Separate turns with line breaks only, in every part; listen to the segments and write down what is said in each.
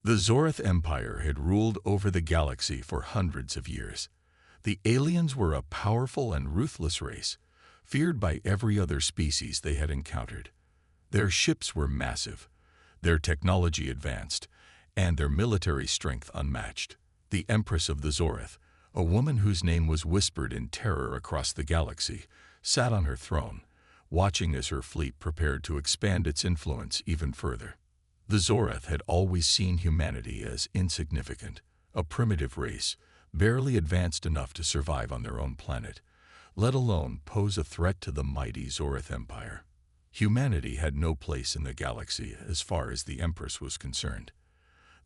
The Zorith Empire had ruled over the galaxy for hundreds of years. The aliens were a powerful and ruthless race, feared by every other species they had encountered. Their ships were massive, their technology advanced, and their military strength unmatched. The Empress of the Zorith, a woman whose name was whispered in terror across the galaxy, sat on her throne, watching as her fleet prepared to expand its influence even further. The Zorith had always seen humanity as insignificant, a primitive race, barely advanced enough to survive on their own planet, let alone pose a threat to the mighty Zorith Empire. Humanity had no place in the galaxy as far as the Empress was concerned.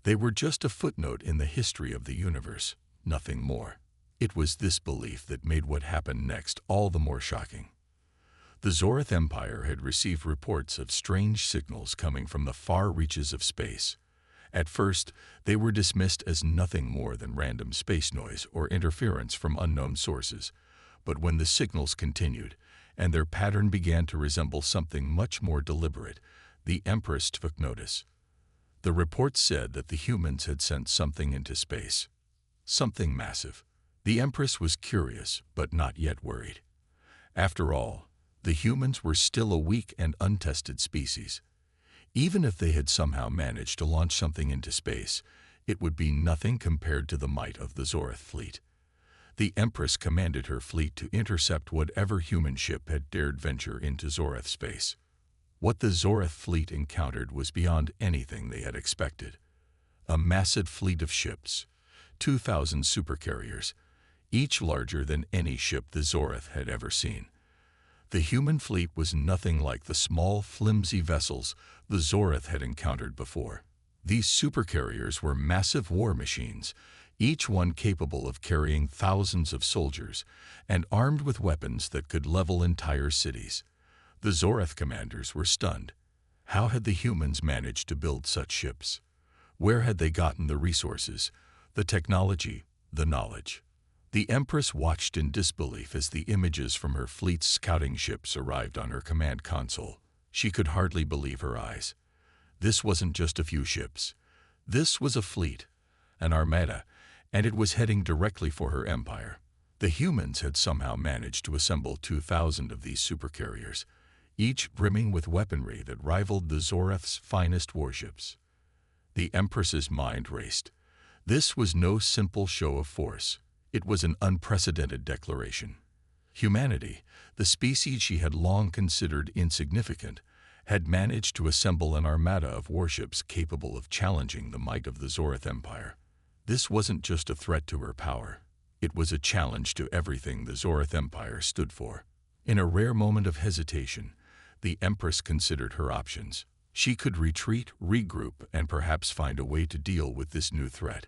They were just a footnote in the history of the universe, nothing more. It was this belief that made what happened next all the more shocking. The Zorith Empire had received reports of strange signals coming from the far reaches of space. At first, they were dismissed as nothing more than random space noise or interference from unknown sources. But when the signals continued, and their pattern began to resemble something much more deliberate, the Empress took notice. The reports said that the humans had sent something into space. Something massive. The Empress was curious, but not yet worried. After all, the humans were still a weak and untested species. Even if they had somehow managed to launch something into space, it would be nothing compared to the might of the Zorith fleet. The Empress commanded her fleet to intercept whatever human ship had dared venture into Zorith space. What the Zorith fleet encountered was beyond anything they had expected. A massive fleet of ships, 2,000 supercarriers, each larger than any ship the Zorith had ever seen. The human fleet was nothing like the small, flimsy vessels the Zorith had encountered before. These supercarriers were massive war machines, each one capable of carrying thousands of soldiers and armed with weapons that could level entire cities. The Zorith commanders were stunned. How had the humans managed to build such ships? Where had they gotten the resources, the technology, the knowledge? The Empress watched in disbelief as the images from her fleet's scouting ships arrived on her command console. She could hardly believe her eyes. This wasn't just a few ships. This was a fleet, an armada, and it was heading directly for her empire. The humans had somehow managed to assemble 2,000 of these supercarriers, each brimming with weaponry that rivaled the Zorith's finest warships. The Empress's mind raced. This was no simple show of force. It was an unprecedented declaration. Humanity, the species she had long considered insignificant, had managed to assemble an armada of warships capable of challenging the might of the Zorith Empire. This wasn't just a threat to her power. It was a challenge to everything the Zorith Empire stood for. In a rare moment of hesitation, the Empress considered her options. She could retreat, regroup, and perhaps find a way to deal with this new threat.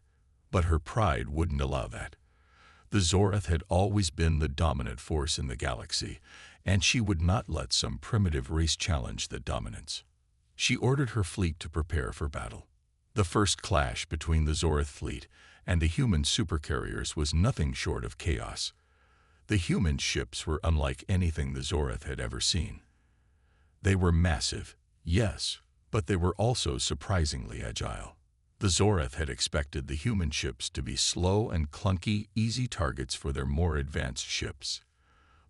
But her pride wouldn't allow that. The Zorith had always been the dominant force in the galaxy, and she would not let some primitive race challenge that dominance. She ordered her fleet to prepare for battle. The first clash between the Zorith fleet and the human supercarriers was nothing short of chaos. The human ships were unlike anything the Zorith had ever seen. They were massive, yes, but they were also surprisingly agile. The Zorith had expected the human ships to be slow and clunky, easy targets for their more advanced ships.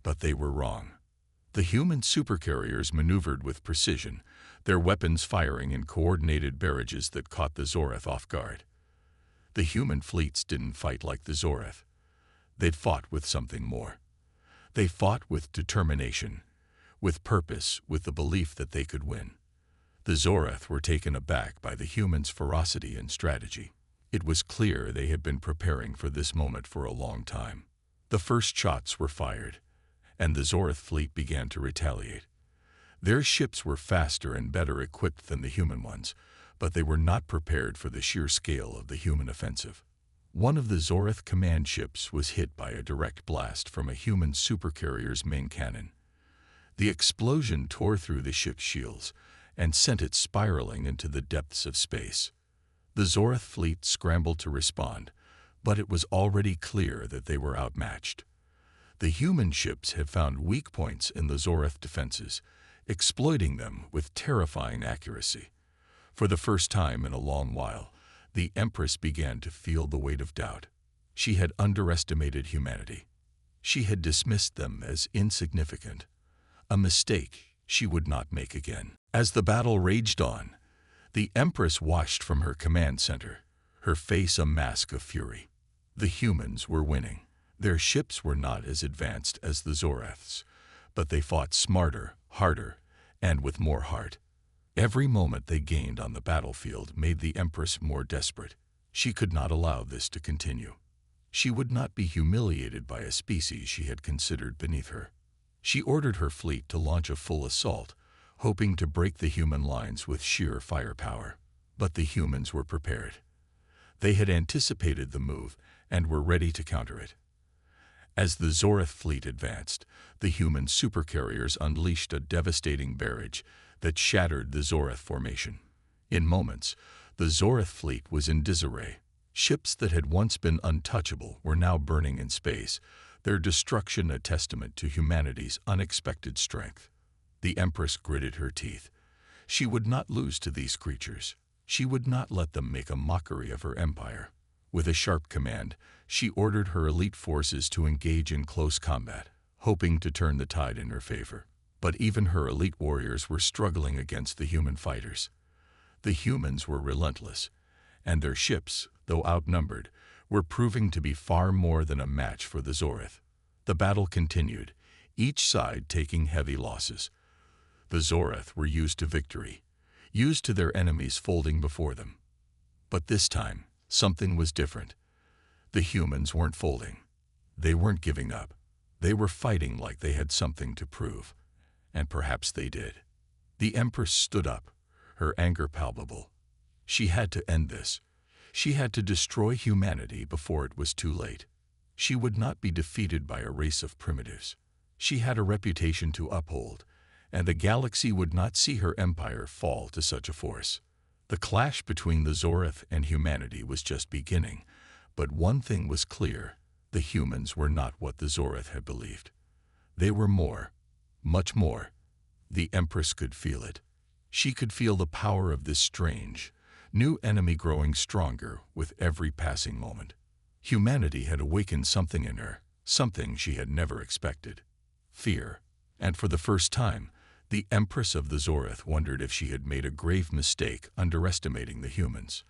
But they were wrong. The human supercarriers maneuvered with precision, their weapons firing in coordinated barrages that caught the Zorith off guard. The human fleets didn't fight like the Zorith. They'd fought with something more. They fought with determination, with purpose, with the belief that they could win. The Zorith were taken aback by the humans' ferocity and strategy. It was clear they had been preparing for this moment for a long time. The first shots were fired, and the Zorith fleet began to retaliate. Their ships were faster and better equipped than the human ones, but they were not prepared for the sheer scale of the human offensive. One of the Zorith command ships was hit by a direct blast from a human supercarrier's main cannon. The explosion tore through the ship's shields and sent it spiraling into the depths of space. The Zorith fleet scrambled to respond, but it was already clear that they were outmatched. The human ships had found weak points in the Zorith defenses, exploiting them with terrifying accuracy. For the first time in a long while, The Empress began to feel the weight of doubt. She had underestimated humanity. She had dismissed them as insignificant, a mistake she would not make again. As the battle raged on, the Empress watched from her command center, her face a mask of fury. The humans were winning. Their ships were not as advanced as the Zoraths, but they fought smarter, harder, and with more heart. Every moment they gained on the battlefield made the Empress more desperate. She could not allow this to continue. She would not be humiliated by a species she had considered beneath her. She ordered her fleet to launch a full assault, hoping to break the human lines with sheer firepower. But the humans were prepared. They had anticipated the move and were ready to counter it. As the Zorath fleet advanced, the human supercarriers unleashed a devastating barrage that shattered the Zorath formation. In moments, the Zorath fleet was in disarray. Ships that had once been untouchable were now burning in space, their destruction a testament to humanity's unexpected strength. The Empress gritted her teeth. She would not lose to these creatures. She would not let them make a mockery of her empire. With a sharp command, she ordered her elite forces to engage in close combat, hoping to turn the tide in her favor. But even her elite warriors were struggling against the human fighters. The humans were relentless, and their ships, though outnumbered, were proving to be far more than a match for the Zorath. The battle continued, each side taking heavy losses. The Zorath were used to victory, used to their enemies folding before them. But this time, something was different. The humans weren't folding. They weren't giving up. They were fighting like they had something to prove. And perhaps they did. The Empress stood up, her anger palpable. She had to end this. She had to destroy humanity before it was too late. She would not be defeated by a race of primitives. She had a reputation to uphold, and the galaxy would not see her empire fall to such a force. The clash between the Zorath and humanity was just beginning, but one thing was clear: the humans were not what the Zorath had believed. They were more, much more. The Empress could feel it. She could feel the power of this strange, new enemy growing stronger with every passing moment. Humanity had awakened something in her, something she had never expected: fear. And for the first time, the Empress of the Zorath wondered if she had made a grave mistake underestimating the humans.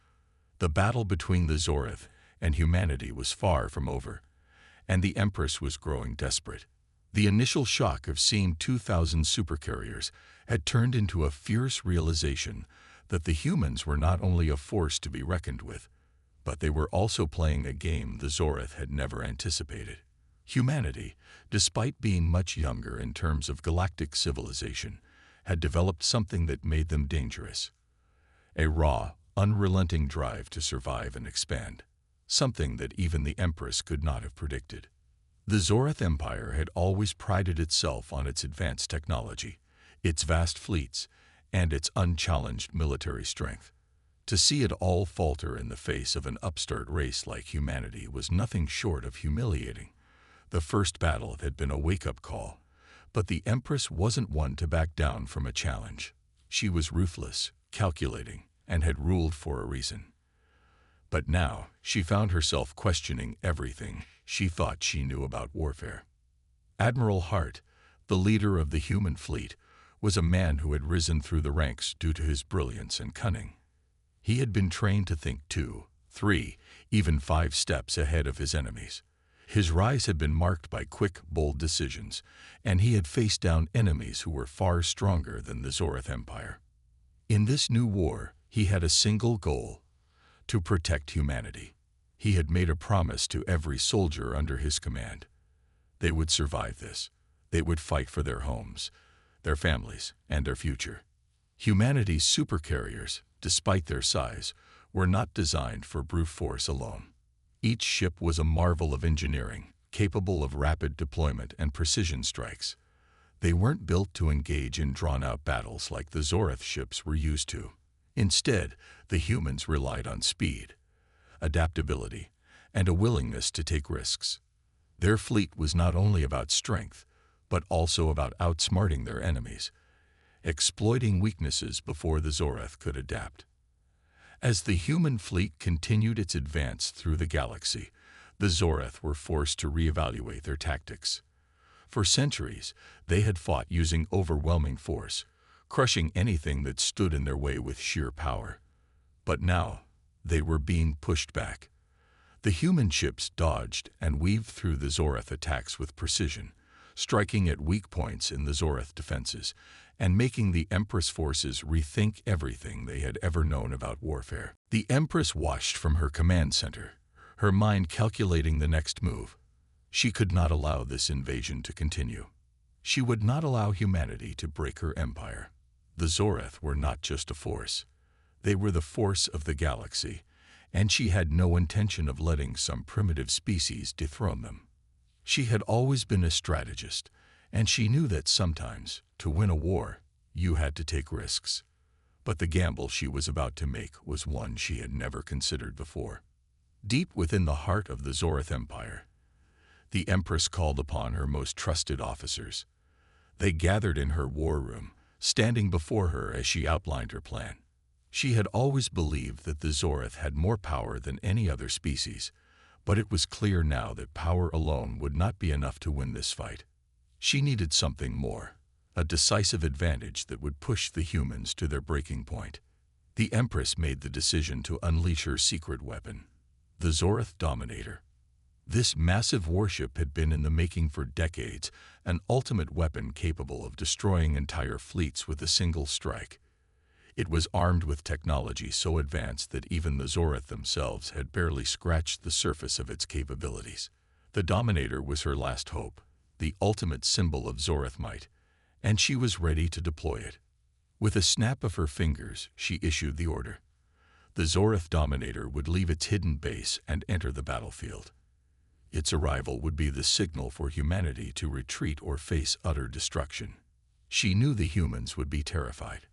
The battle between the Zorath and humanity was far from over, and the Empress was growing desperate. The initial shock of seeing 2,000 supercarriers had turned into a fierce realization that the humans were not only a force to be reckoned with, but they were also playing a game the Zorath had never anticipated. Humanity, despite being much younger in terms of galactic civilization, had developed something that made them dangerous. A raw, unrelenting drive to survive and expand, something that even the Empress could not have predicted. The Zorath Empire had always prided itself on its advanced technology, its vast fleets, and its unchallenged military strength. To see it all falter in the face of an upstart race like humanity was nothing short of humiliating. The first battle had been a wake-up call, but the Empress wasn't one to back down from a challenge. She was ruthless, calculating, and had ruled for a reason. But now she found herself questioning everything she thought she knew about warfare. Admiral Hart, the leader of the human fleet, was a man who had risen through the ranks due to his brilliance and cunning. He had been trained to think 2, 3, even 5 steps ahead of his enemies. His rise had been marked by quick, bold decisions, and he had faced down enemies who were far stronger than the Zorath Empire. In this new war, he had a single goal: to protect humanity. He had made a promise to every soldier under his command. They would survive this. They would fight for their homes, their families, and their future. Humanity's supercarriers, despite their size, were not designed for brute force alone. Each ship was a marvel of engineering, capable of rapid deployment and precision strikes. They weren't built to engage in drawn-out battles like the Zorath ships were used to. Instead, the humans relied on speed, adaptability, and a willingness to take risks. Their fleet was not only about strength, but also about outsmarting their enemies, exploiting weaknesses before the Zorath could adapt. As the human fleet continued its advance through the galaxy, the Zorath were forced to reevaluate their tactics. For centuries, they had fought using overwhelming force, crushing anything that stood in their way with sheer power. But now, they were being pushed back. The human ships dodged and weaved through the Zorath attacks with precision, striking at weak points in the Zorath defenses, and making the Empress forces rethink everything they had ever known about warfare. The Empress watched from her command center, her mind calculating the next move. She could not allow this invasion to continue. She would not allow humanity to break her empire. The Zorath were not just a force. They were the force of the galaxy, and she had no intention of letting some primitive species dethrone them. She had always been a strategist, and she knew that sometimes, to win a war, you had to take risks. But the gamble she was about to make was one she had never considered before. Deep within the heart of the Zorath Empire, the Empress called upon her most trusted officers. They gathered in her war room, standing before her as she outlined her plan. She had always believed that the Zorath had more power than any other species, but it was clear now that power alone would not be enough to win this fight. She needed something more, a decisive advantage that would push the humans to their breaking point. The Empress made the decision to unleash her secret weapon, the Zorath Dominator. This massive warship had been in the making for decades, an ultimate weapon capable of destroying entire fleets with a single strike. It was armed with technology so advanced that even the Zorath themselves had barely scratched the surface of its capabilities. The Dominator was her last hope, the ultimate symbol of Zorath might, and she was ready to deploy it. With a snap of her fingers, she issued the order. The Zorath Dominator would leave its hidden base and enter the battlefield. Its arrival would be the signal for humanity to retreat or face utter destruction. She knew the humans would be terrified.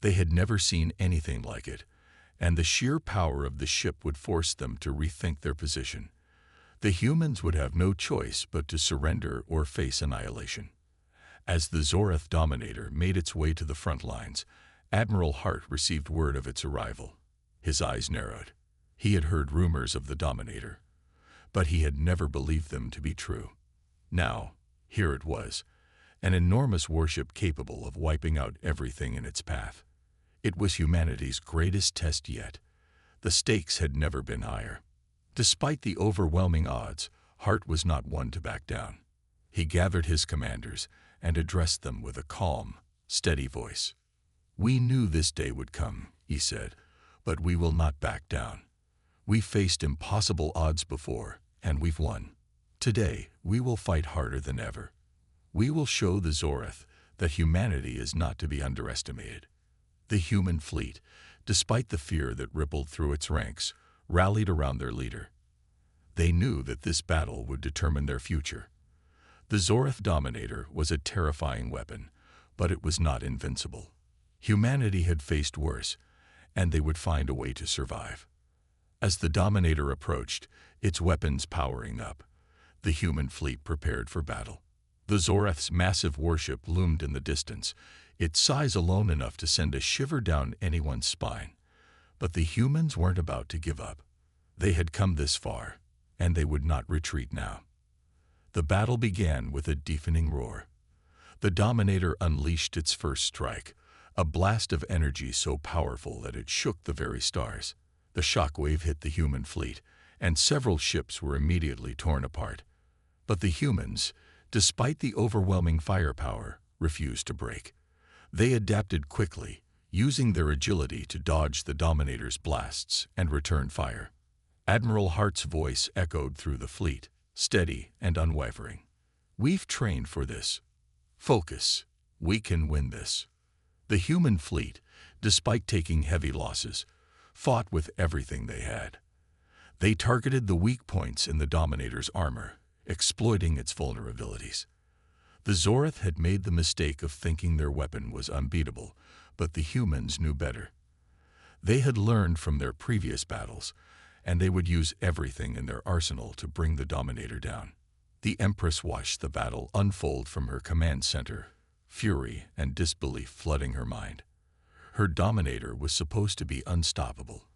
They had never seen anything like it, and the sheer power of the ship would force them to rethink their position. The humans would have no choice but to surrender or face annihilation. As the Zorath Dominator made its way to the front lines, Admiral Hart received word of its arrival. His eyes narrowed. He had heard rumors of the Dominator, but he had never believed them to be true. Now, here it was, an enormous warship capable of wiping out everything in its path. It was humanity's greatest test yet. The stakes had never been higher. Despite the overwhelming odds, Hart was not one to back down. He gathered his commanders and addressed them with a calm, steady voice. "We knew this day would come," he said, "but we will not back down. We faced impossible odds before, and we've won. Today, we will fight harder than ever. We will show the Zorath that humanity is not to be underestimated." The human fleet, despite the fear that rippled through its ranks, rallied around their leader. They knew that this battle would determine their future. The Zorath Dominator was a terrifying weapon, but it was not invincible. Humanity had faced worse, and they would find a way to survive. As the Dominator approached, its weapons powering up, the human fleet prepared for battle. The Zorath's massive warship loomed in the distance, its size alone enough to send a shiver down anyone's spine. But the humans weren't about to give up. They had come this far, and they would not retreat now. The battle began with a deafening roar. The Dominator unleashed its first strike, a blast of energy so powerful that it shook the very stars. The shockwave hit the human fleet, and several ships were immediately torn apart. But the humans, despite the overwhelming firepower, refused to break. They adapted quickly, using their agility to dodge the Dominator's blasts and return fire. Admiral Hart's voice echoed through the fleet, steady and unwavering. "We've trained for this. Focus. We can win this." The human fleet, despite taking heavy losses, fought with everything they had. They targeted the weak points in the Dominator's armor, exploiting its vulnerabilities. The Zorath had made the mistake of thinking their weapon was unbeatable, but the humans knew better. They had learned from their previous battles, and they would use everything in their arsenal to bring the Dominator down. The Empress watched the battle unfold from her command center, fury and disbelief flooding her mind. Her Dominator was supposed to be unstoppable,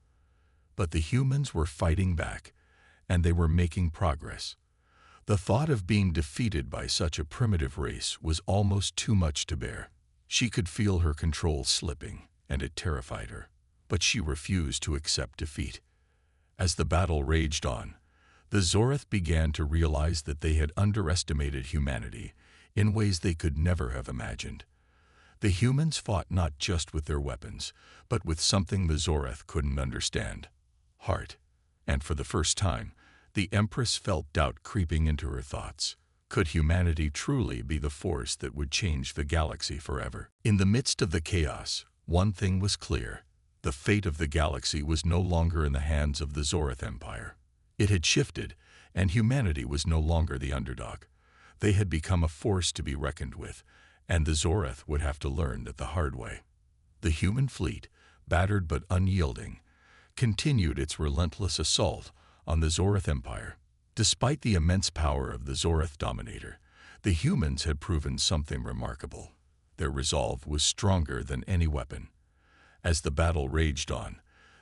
But the humans were fighting back, and they were making progress. The thought of being defeated by such a primitive race was almost too much to bear. She could feel her control slipping, and it terrified her. But she refused to accept defeat. As the battle raged on, the Zoreth began to realize that they had underestimated humanity in ways they could never have imagined. The humans fought not just with their weapons, but with something the Zoreth couldn't understand: heart. And for the first time, the Empress felt doubt creeping into her thoughts. Could humanity truly be the force that would change the galaxy forever? In the midst of the chaos, one thing was clear: the fate of the galaxy was no longer in the hands of the Zoreth Empire. It had shifted, and humanity was no longer the underdog. They had become a force to be reckoned with, and the Zoreth would have to learn that the hard way. The human fleet, battered but unyielding, continued its relentless assault on the Zoreth Empire. Despite the immense power of the Zoreth Dominator, the humans had proven something remarkable. Their resolve was stronger than any weapon. As the battle raged on,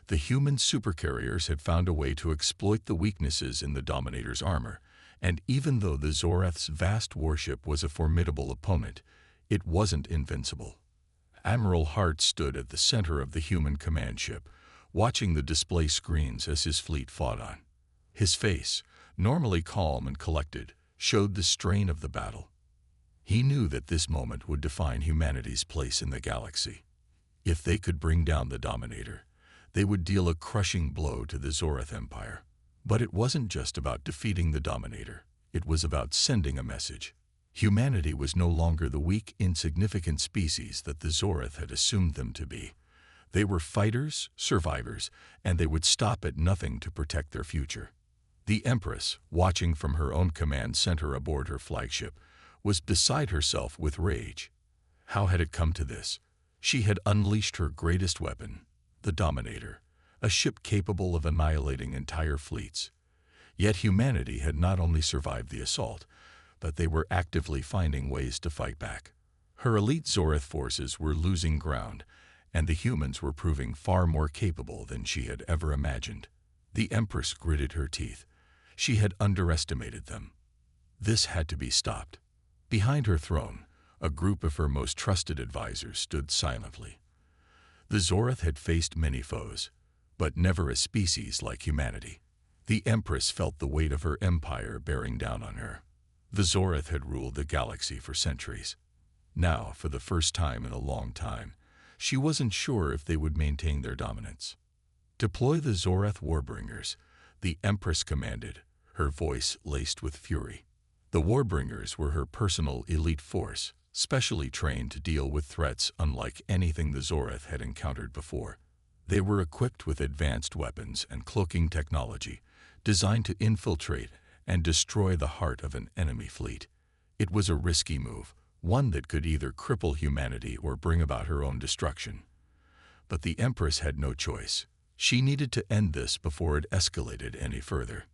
the human supercarriers had found a way to exploit the weaknesses in the Dominator's armor, and even though the Zoreth's vast warship was a formidable opponent, it wasn't invincible. Admiral Hart stood at the center of the human command ship, watching the display screens as his fleet fought on. His face, normally calm and collected, showed the strain of the battle. He knew that this moment would define humanity's place in the galaxy. If they could bring down the Dominator, they would deal a crushing blow to the Zoreth Empire. But it wasn't just about defeating the Dominator. It was about sending a message. Humanity was no longer the weak, insignificant species that the Zoreth had assumed them to be. They were fighters, survivors, and they would stop at nothing to protect their future. The Empress, watching from her own command center aboard her flagship, was beside herself with rage. How had it come to this? She had unleashed her greatest weapon, the Dominator, a ship capable of annihilating entire fleets. Yet humanity had not only survived the assault, but they were actively finding ways to fight back. Her elite Zoreth forces were losing ground, and the humans were proving far more capable than she had ever imagined. The Empress gritted her teeth. She had underestimated them. This had to be stopped. Behind her throne, a group of her most trusted advisors stood silently. The Zoreth had faced many foes, but never a species like humanity. The Empress felt the weight of her empire bearing down on her. The Zoreth had ruled the galaxy for centuries. Now, for the first time in a long time, she wasn't sure if they would maintain their dominance. "Deploy the Zoreth Warbringers," the Empress commanded, her voice laced with fury. The Warbringers were her personal elite force, specially trained to deal with threats unlike anything the Zoreth had encountered before. They were equipped with advanced weapons and cloaking technology, designed to infiltrate and destroy the heart of an enemy fleet. It was a risky move, one that could either cripple humanity or bring about her own destruction. But the Empress had no choice. She needed to end this before it escalated any further.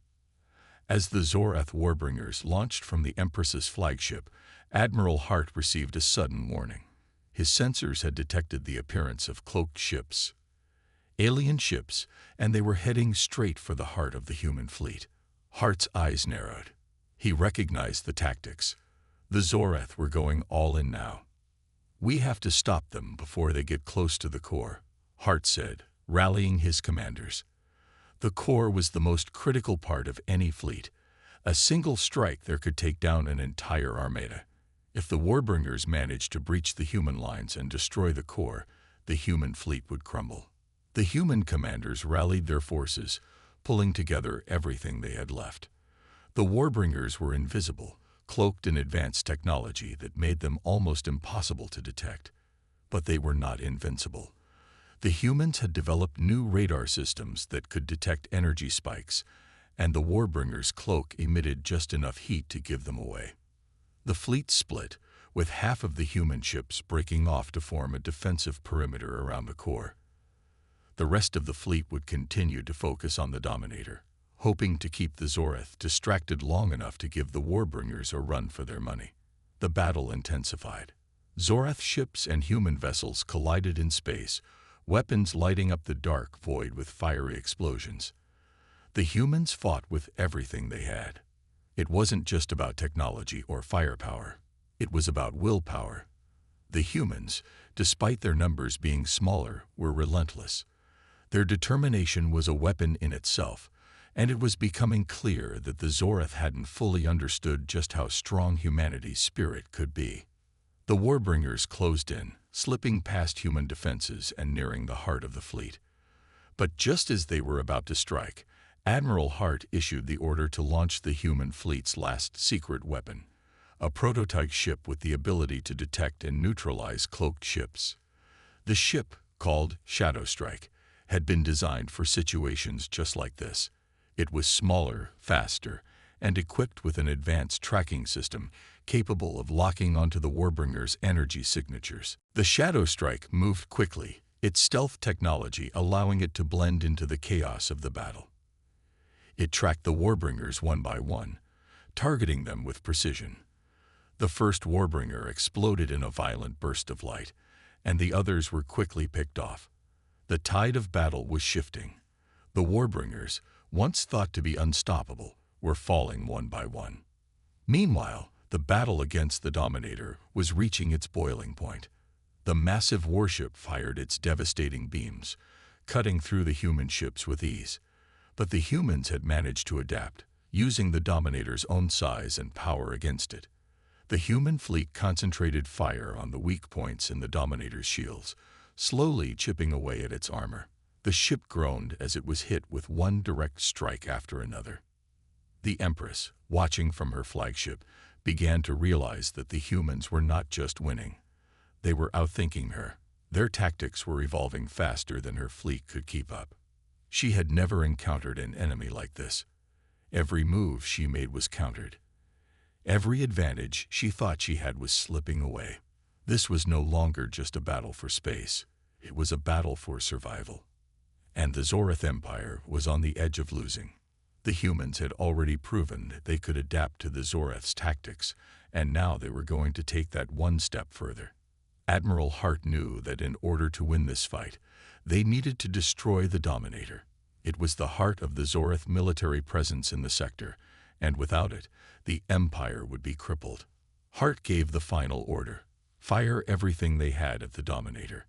As the Zoreth Warbringers launched from the Empress's flagship, Admiral Hart received a sudden warning. His sensors had detected the appearance of cloaked ships. Alien ships, and they were heading straight for the heart of the human fleet. Hart's eyes narrowed. He recognized the tactics. The Zoreth were going all in now. "We have to stop them before they get close to the core," Hart said, rallying his commanders. The core was the most critical part of any fleet. A single strike there could take down an entire armada. If the Warbringers managed to breach the human lines and destroy the core, the human fleet would crumble. The human commanders rallied their forces, pulling together everything they had left. The Warbringers were invisible, cloaked in advanced technology that made them almost impossible to detect. But they were not invincible. The humans had developed new radar systems that could detect energy spikes, and the Warbringers' cloak emitted just enough heat to give them away. The fleet split, with half of the human ships breaking off to form a defensive perimeter around the core. The rest of the fleet would continue to focus on the Dominator, hoping to keep the Zoreth distracted long enough to give the Warbringers a run for their money. The battle intensified. Zoreth ships and human vessels collided in space, weapons lighting up the dark void with fiery explosions. The humans fought with everything they had. It wasn't just about technology or firepower. It was about willpower. The humans, despite their numbers being smaller, were relentless. Their determination was a weapon in itself, and it was becoming clear that the Zoreth hadn't fully understood just how strong humanity's spirit could be. The Warbringers closed in, slipping past human defenses and nearing the heart of the fleet. But just as they were about to strike, Admiral Hart issued the order to launch the human fleet's last secret weapon, a prototype ship with the ability to detect and neutralize cloaked ships. The ship, called Shadow Strike, had been designed for situations just like this. It was smaller, faster, and equipped with an advanced tracking system capable of locking onto the Warbringer's energy signatures. The Shadow Strike moved quickly, its stealth technology allowing it to blend into the chaos of the battle. It tracked the Warbringers one by one, targeting them with precision. The first Warbringer exploded in a violent burst of light, and the others were quickly picked off. The tide of battle was shifting. The Warbringers, once thought to be unstoppable, were falling one by one. Meanwhile, the battle against the Dominator was reaching its boiling point. The massive warship fired its devastating beams, cutting through the human ships with ease. But the humans had managed to adapt, using the Dominator's own size and power against it. The human fleet concentrated fire on the weak points in the Dominator's shields, slowly chipping away at its armor. The ship groaned as it was hit with one direct strike after another. The Empress, watching from her flagship, began to realize that the humans were not just winning. They were outthinking her. Their tactics were evolving faster than her fleet could keep up. She had never encountered an enemy like this. Every move she made was countered. Every advantage she thought she had was slipping away. This was no longer just a battle for space. It was a battle for survival. And the Zoreth Empire was on the edge of losing. The humans had already proven they could adapt to the Zoreth's tactics, and now they were going to take that one step further. Admiral Hart knew that in order to win this fight, they needed to destroy the Dominator. It was the heart of the Zoreth military presence in the sector, and without it, the Empire would be crippled. Hart gave the final order: fire everything they had at the Dominator.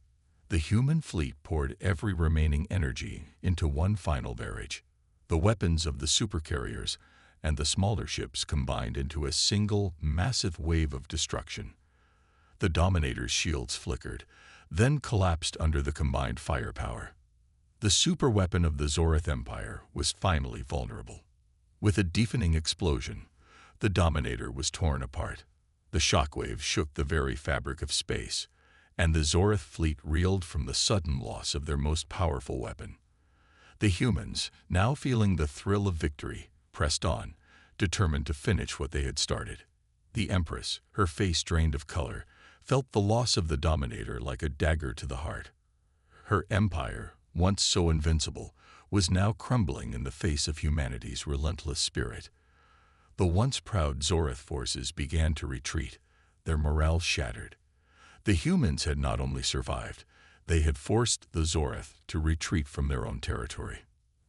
The human fleet poured every remaining energy into one final barrage. The weapons of the Supercarriers and the smaller ships combined into a single, massive wave of destruction. The Dominator's shields flickered, then collapsed under the combined firepower. The superweapon of the Zoreth Empire was finally vulnerable. With a deafening explosion, the Dominator was torn apart. The shockwave shook the very fabric of space, and the Zoreth fleet reeled from the sudden loss of their most powerful weapon. The humans, now feeling the thrill of victory, pressed on, determined to finish what they had started. The Empress, her face drained of color, felt the loss of the Dominator like a dagger to the heart. Her empire, once so invincible, was now crumbling in the face of humanity's relentless spirit. The once proud Zoreth forces began to retreat, their morale shattered. The humans had not only survived, they had forced the Zoreth to retreat from their own territory.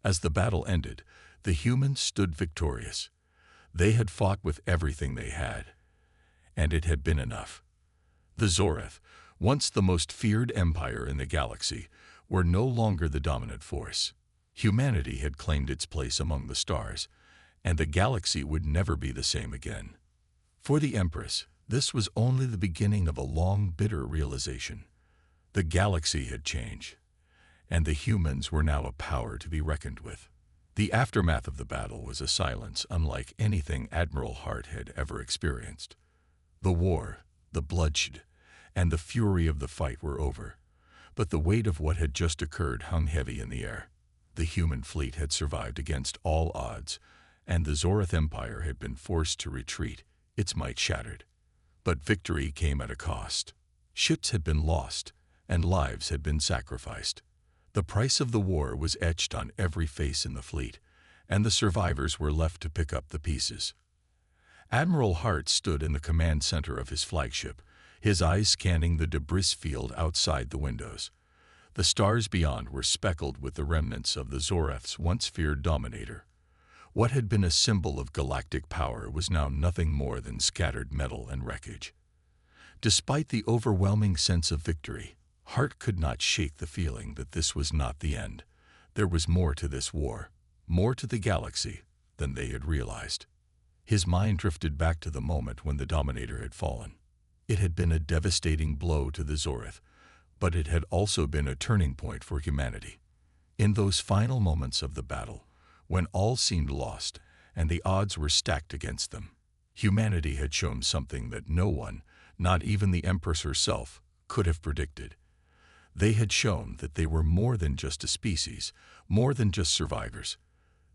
As the battle ended, the humans stood victorious. They had fought with everything they had, and it had been enough. The Zoreth, once the most feared empire in the galaxy, were no longer the dominant force. Humanity had claimed its place among the stars, and the galaxy would never be the same again. For the Empress, this was only the beginning of a long, bitter realization. The galaxy had changed, and the humans were now a power to be reckoned with. The aftermath of the battle was a silence unlike anything Admiral Hart had ever experienced. The war, the bloodshed, and the fury of the fight were over, but the weight of what had just occurred hung heavy in the air. The human fleet had survived against all odds, and the Zoreth Empire had been forced to retreat, its might shattered. But victory came at a cost. Ships had been lost, and lives had been sacrificed. The price of the war was etched on every face in the fleet, and the survivors were left to pick up the pieces. Admiral Hart stood in the command center of his flagship, his eyes scanning the debris field outside the windows. The stars beyond were speckled with the remnants of the Zoreth's once feared dominator. What had been a symbol of galactic power was now nothing more than scattered metal and wreckage. Despite the overwhelming sense of victory, Hart could not shake the feeling that this was not the end. There was more to this war, more to the galaxy than they had realized. His mind drifted back to the moment when the Dominator had fallen. It had been a devastating blow to the Zoreth, but it had also been a turning point for humanity. In those final moments of the battle, when all seemed lost and the odds were stacked against them, humanity had shown something that no one, not even the Empress herself, could have predicted. They had shown that they were more than just a species, more than just survivors.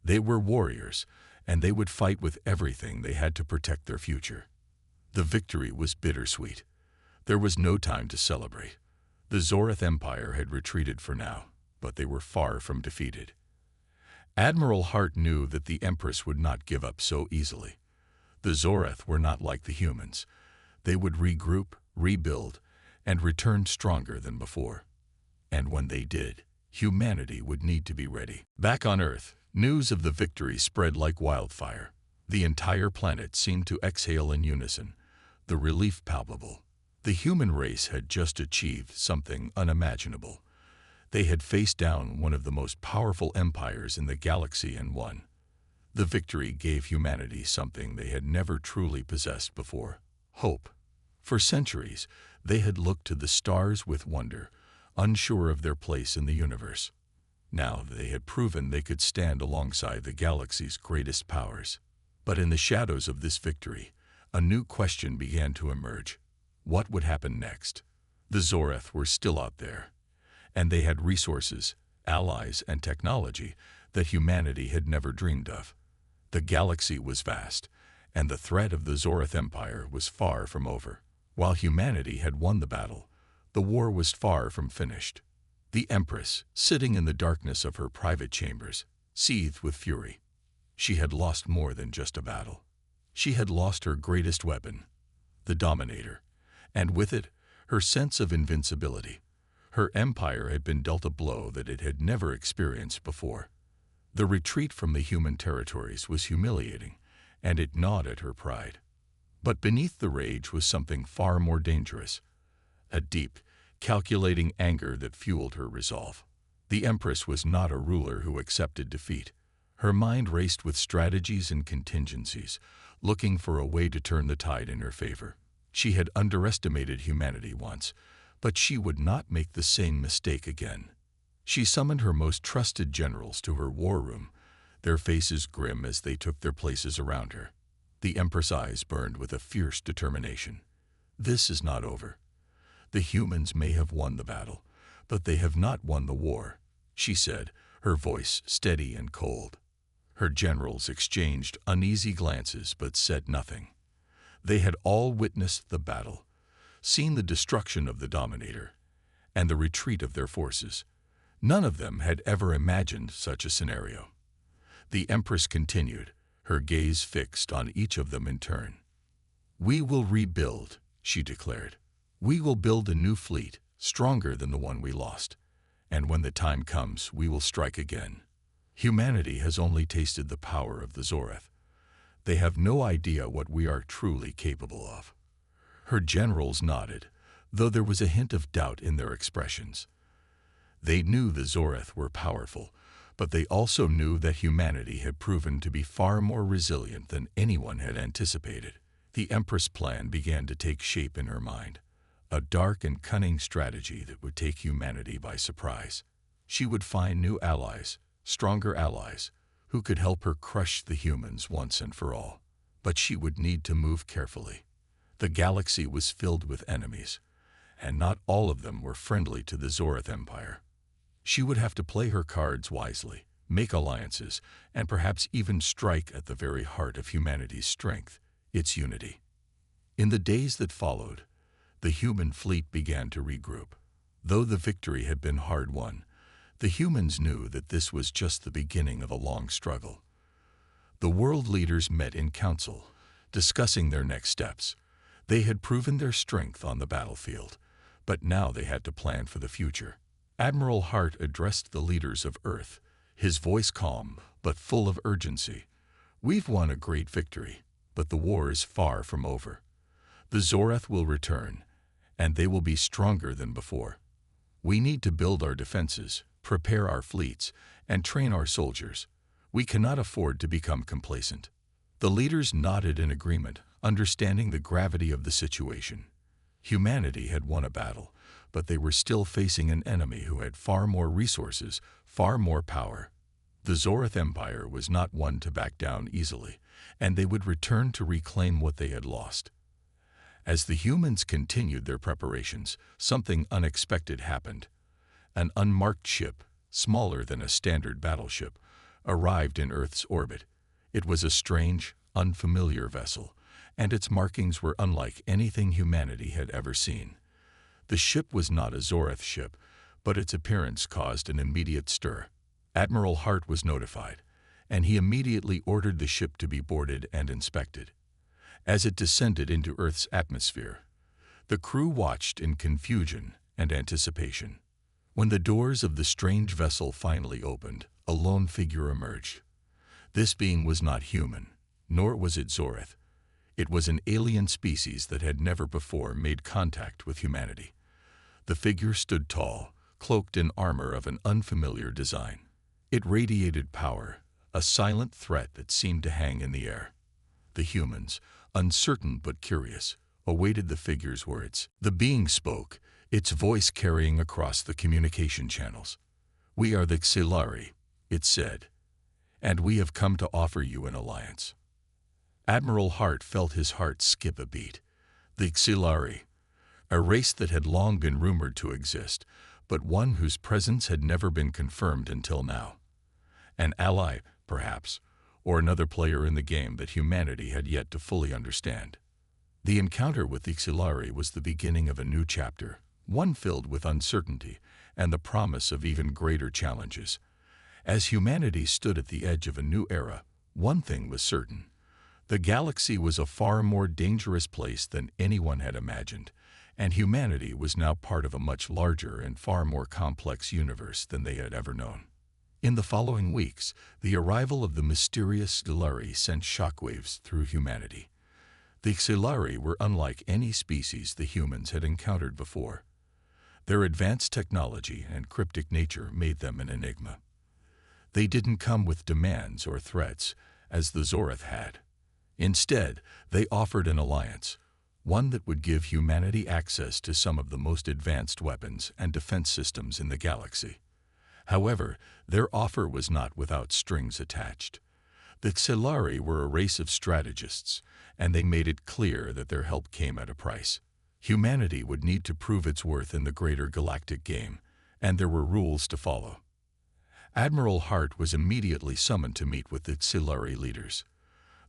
They were warriors, and they would fight with everything they had to protect their future. The victory was bittersweet. There was no time to celebrate. The Zoreth Empire had retreated for now, but they were far from defeated. Admiral Hart knew that the Empress would not give up so easily. The Zoreth were not like the humans. They would regroup, rebuild, and return stronger than before. And when they did, humanity would need to be ready. Back on Earth, news of the victory spread like wildfire. The entire planet seemed to exhale in unison, the relief palpable. The human race had just achieved something unimaginable. They had faced down one of the most powerful empires in the galaxy and won. The victory gave humanity something they had never truly possessed before: hope. For centuries, they had looked to the stars with wonder, unsure of their place in the universe. Now they had proven they could stand alongside the galaxy's greatest powers. But in the shadows of this victory, a new question began to emerge. What would happen next? The Zoreth were still out there, and they had resources, allies, and technology that humanity had never dreamed of. The galaxy was vast, and the threat of the Zoreth Empire was far from over. While humanity had won the battle, the war was far from finished. The Empress, sitting in the darkness of her private chambers, seethed with fury. She had lost more than just a battle. She had lost her greatest weapon, the Dominator, and with it, her sense of invincibility. Her empire had been dealt a blow that it had never experienced before. The retreat from the human territories was humiliating, and it gnawed at her pride. But beneath the rage was something far more dangerous, a deep, calculating anger that fueled her resolve. The Empress was not a ruler who accepted defeat. Her mind raced with strategies and contingencies, looking for a way to turn the tide in her favor. She had underestimated humanity once, but she would not make the same mistake again. She summoned her most trusted generals to her war room, their faces grim as they took their places around her. The Empress' eyes burned with a fierce determination. This is not over. The humans may have won the battle, but they have not won the war, she said, her voice steady and cold. Her generals exchanged uneasy glances but said nothing. They had all witnessed the battle, seen the destruction of the Dominator, and the retreat of their forces. None of them had ever imagined such a scenario. The Empress continued, her gaze fixed on each of them in turn. "We will rebuild," she declared. "We will build a new fleet, stronger than the one we lost. And when the time comes, we will strike again. Humanity has only tasted the power of the Zoreth. They have no idea what we are truly capable of." Her generals nodded, though there was a hint of doubt in their expressions. They knew the Zoreth were powerful, but they also knew that humanity had proven to be far more resilient than anyone had anticipated. The Empress' plan began to take shape in her mind, a dark and cunning strategy that would take humanity by surprise. She would find new allies, stronger allies, who could help her crush the humans once and for all. But she would need to move carefully. The galaxy was filled with enemies, and not all of them were friendly to the Zoreth Empire. She would have to play her cards wisely, make alliances, and perhaps even strike at the very heart of humanity's strength, its unity. In the days that followed, the human fleet began to regroup. Though the victory had been hard won, the humans knew that this was just the beginning of a long struggle. The world leaders met in council, discussing their next steps. They had proven their strength on the battlefield, but now they had to plan for the future. Admiral Hart addressed the leaders of Earth, his voice calm but full of urgency. "We've won a great victory, but the war is far from over. The Zorath will return, and they will be stronger than before. We need to build our defenses, prepare our fleets, and train our soldiers. We cannot afford to become complacent." The leaders nodded in agreement, understanding the gravity of the situation. Humanity had won a battle, but they were still facing an enemy who had far more resources, far more power. The Zorath Empire was not one to back down easily, and they would return to reclaim what they had lost. As the humans continued their preparations, something unexpected happened. An unmarked ship, smaller than a standard battleship, arrived in Earth's orbit. It was a strange, unfamiliar vessel, and its markings were unlike anything humanity had ever seen. The ship was not a Zorath ship, but its appearance caused an immediate stir. Admiral Hart was notified, and he immediately ordered the ship to be boarded and inspected. As it descended into Earth's atmosphere, the crew watched in confusion and anticipation. When the doors of the strange vessel finally opened, a lone figure emerged. This being was not human, nor was it Zorath. It was an alien species that had never before made contact with humanity. The figure stood tall, cloaked in armor of an unfamiliar design. It radiated power, a silent threat that seemed to hang in the air. The humans, uncertain but curious, awaited the figure's words. The being spoke, its voice carrying across the communication channels. "We are the Xilari," it said, "and we have come to offer you an alliance." Admiral Hart felt his heart skip a beat. The Xilari, a race that had long been rumored to exist, but one whose presence had never been confirmed until now. An ally, perhaps, or another player in the game that humanity had yet to fully understand. The encounter with the Xilari was the beginning of a new chapter, one filled with uncertainty and the promise of even greater challenges. As humanity stood at the edge of a new era, one thing was certain. The galaxy was a far more dangerous place than anyone had imagined, and humanity was now part of a much larger and far more complex universe than they had ever known. In the following weeks, the arrival of the mysterious Xilari sent shockwaves through humanity. The Xilari were unlike any species the humans had encountered before. Their advanced technology and cryptic nature made them an enigma. They didn't come with demands or threats, as the Zorath had. Instead, they offered an alliance, one that would give humanity access to some of the most advanced weapons and defense systems in the galaxy. However, their offer was not without strings attached. The Xilari were a race of strategists, and they made it clear that their help came at a price. Humanity would need to prove its worth in the greater galactic game, and there were rules to follow. Admiral Hart was immediately summoned to meet with the Xilari leaders.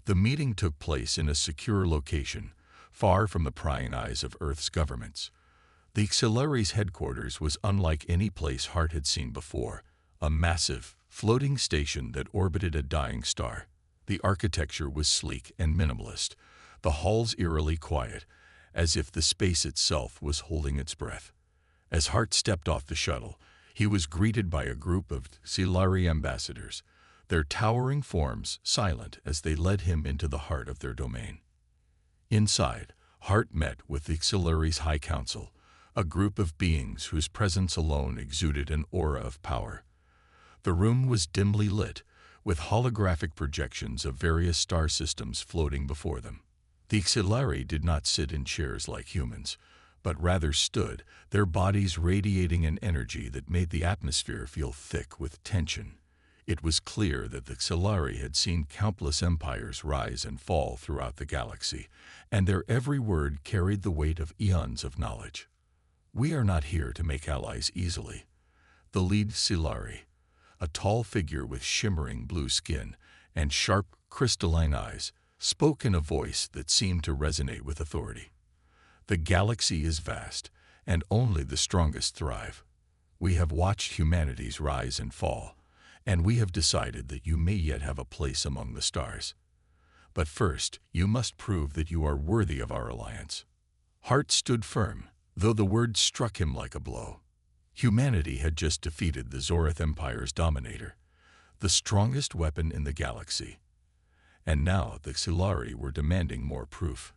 The meeting took place in a secure location, far from the prying eyes of Earth's governments. The Xilari's headquarters was unlike any place Hart had seen before, a massive, floating station that orbited a dying star. The architecture was sleek and minimalist, the halls eerily quiet, as if the space itself was holding its breath. As Hart stepped off the shuttle, he was greeted by a group of Xilari ambassadors, their towering forms silent as they led him into the heart of their domain. Inside, Hart met with the Xilari's High Council, a group of beings whose presence alone exuded an aura of power. The room was dimly lit, with holographic projections of various star systems floating before them. The Xilari did not sit in chairs like humans, but rather stood, their bodies radiating an energy that made the atmosphere feel thick with tension. It was clear that the Xilari had seen countless empires rise and fall throughout the galaxy, and their every word carried the weight of eons of knowledge. "We are not here to make allies easily." The lead Xilari, a tall figure with shimmering blue skin and sharp, crystalline eyes, spoke in a voice that seemed to resonate with authority. "The galaxy is vast, and only the strongest thrive. We have watched humanity's rise and fall, and we have decided that you may yet have a place among the stars. But first, you must prove that you are worthy of our alliance." Hart stood firm, though the words struck him like a blow. Humanity had just defeated the Zoreth Empire's dominator, the strongest weapon in the galaxy. And now the Xilari were demanding more proof.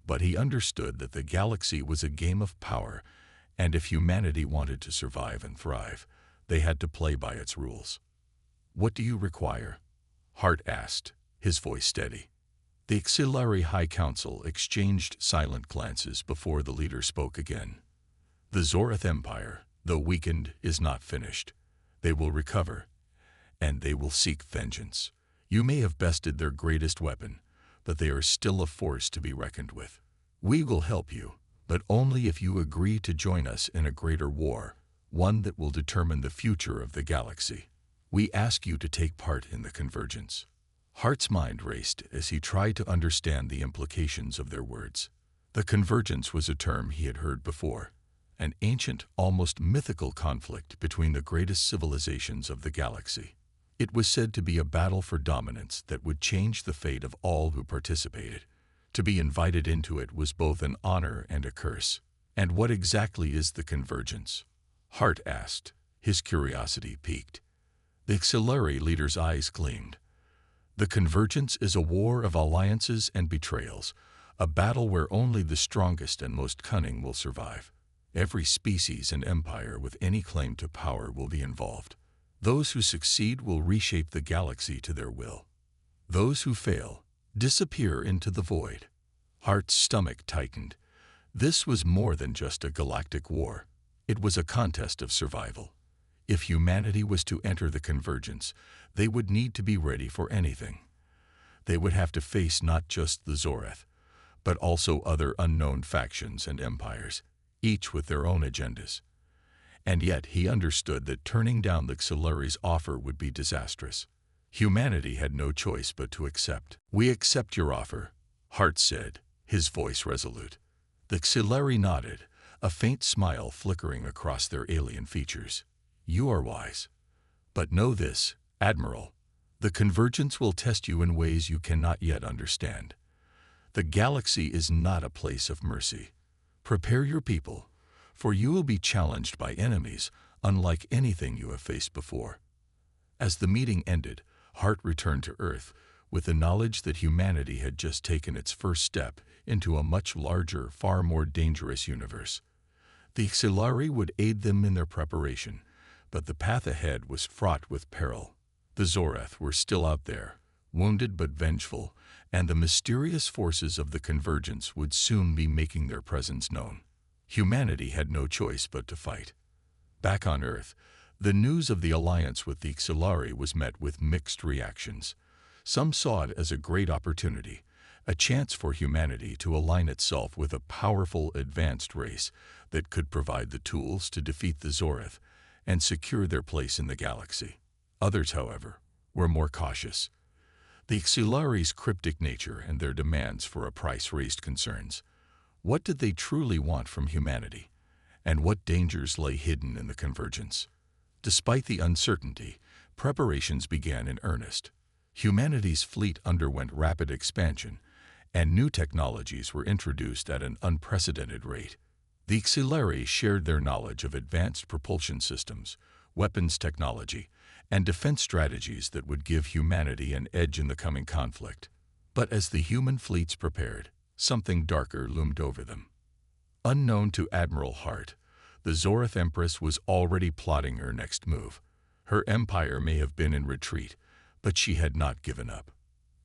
But he understood that the galaxy was a game of power, and if humanity wanted to survive and thrive, they had to play by its rules. "What do you require?" Hart asked, his voice steady. The Xilari High Council exchanged silent glances before the leader spoke again. "The Zoreth Empire, though weakened, is not finished. They will recover, and they will seek vengeance. You may have bested their greatest weapon, but they are still a force to be reckoned with. We will help you, but only if you agree to join us in a greater war, one that will determine the future of the galaxy. We ask you to take part in the convergence." Hart's mind raced as he tried to understand the implications of their words. The convergence was a term he had heard before, an ancient, almost mythical conflict between the greatest civilizations of the galaxy. It was said to be a battle for dominance that would change the fate of all who participated. To be invited into it was both an honor and a curse. "And what exactly is the convergence?" Hart asked, his curiosity piqued. The Xilari leader's eyes gleamed. "The convergence is a war of alliances and betrayals, a battle where only the strongest and most cunning will survive. Every species and empire with any claim to power will be involved. Those who succeed will reshape the galaxy to their will. Those who fail disappear into the void." Hart's stomach tightened. This was more than just a galactic war. It was a contest of survival. If humanity was to enter the convergence, they would need to be ready for anything. They would have to face not just the Zoreth, but also other unknown factions and empires, each with their own agendas. And yet he understood that turning down the Xilari's offer would be disastrous. Humanity had no choice but to accept. "We accept your offer," Hart said, his voice resolute. The Xilari nodded, a faint smile flickering across their alien features. "You are wise. But know this, Admiral, the convergence will test you in ways you cannot yet understand. The galaxy is not a place of mercy. Prepare your people, for you will be challenged by enemies unlike anything you have faced before." As the meeting ended, Hart returned to Earth with the knowledge that humanity had just taken its first step into a much larger, far more dangerous universe. The Xilari would aid them in their preparation, but the path ahead was fraught with peril. The Zoreth were still out there, wounded but vengeful, and the mysterious forces of the convergence would soon be making their presence known. Humanity had no choice but to fight. Back on Earth, the news of the alliance with the Xilari was met with mixed reactions. Some saw it as a great opportunity, a chance for humanity to align itself with a powerful, advanced race that could provide the tools to defeat the Zoreth and secure their place in the galaxy. Others, however, were more cautious. The Xilari's cryptic nature and their demands for a price raised concerns. What did they truly want from humanity, and what dangers lay hidden in the convergence? Despite the uncertainty, preparations began in earnest. Humanity's fleet underwent rapid expansion, and new technologies were introduced at an unprecedented rate. The Xilari shared their knowledge of advanced propulsion systems, weapons technology, and defense strategies that would give humanity an edge in the coming conflict. But as the human fleets prepared, something darker loomed over them. Unknown to Admiral Hart, the Zoreth Empress was already plotting her next move. Her empire may have been in retreat, but she had not given up.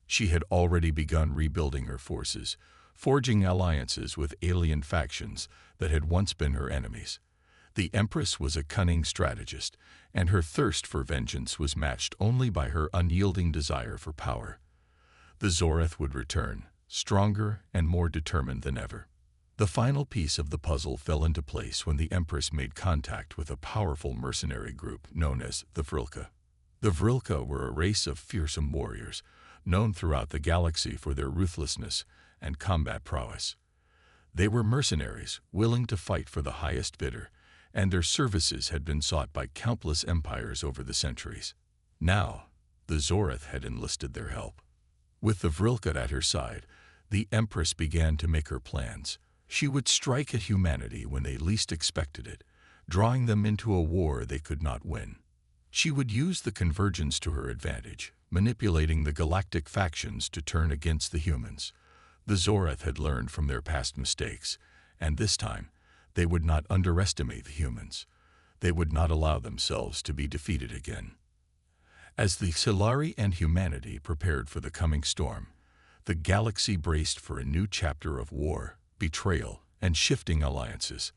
She had already begun rebuilding her forces, forging alliances with alien factions that had once been her enemies. The Empress was a cunning strategist, and her thirst for vengeance was matched only by her unyielding desire for power. The Zoreth would return, stronger and more determined than ever. The final piece of the puzzle fell into place when the Empress made contact with a powerful mercenary group known as the Vrilka. The Vrilka were a race of fearsome warriors, known throughout the galaxy for their ruthlessness and combat prowess. They were mercenaries, willing to fight for the highest bidder, and their services had been sought by countless empires over the centuries. Now, the Zoreth had enlisted their help. With the Vrilka at her side, the Empress began to make her plans. She would strike at humanity when they least expected it, drawing them into a war they could not win. She would use the convergence to her advantage, manipulating the galactic factions to turn against the humans. The Zorath had learned from their past mistakes, and this time, they would not underestimate the humans. They would not allow themselves to be defeated again. As the Solari and humanity prepared for the coming storm, the galaxy braced for a new chapter of war, betrayal, and shifting alliances.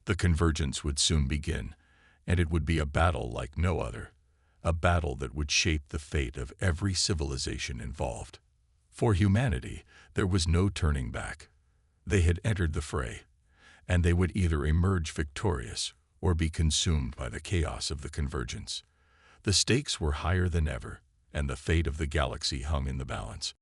The convergence would soon begin, and it would be a battle like no other, a battle that would shape the fate of every civilization involved. For humanity, there was no turning back. They had entered the fray, and they would either emerge victorious or be consumed by the chaos of the convergence. The stakes were higher than ever, and the fate of the galaxy hung in the balance.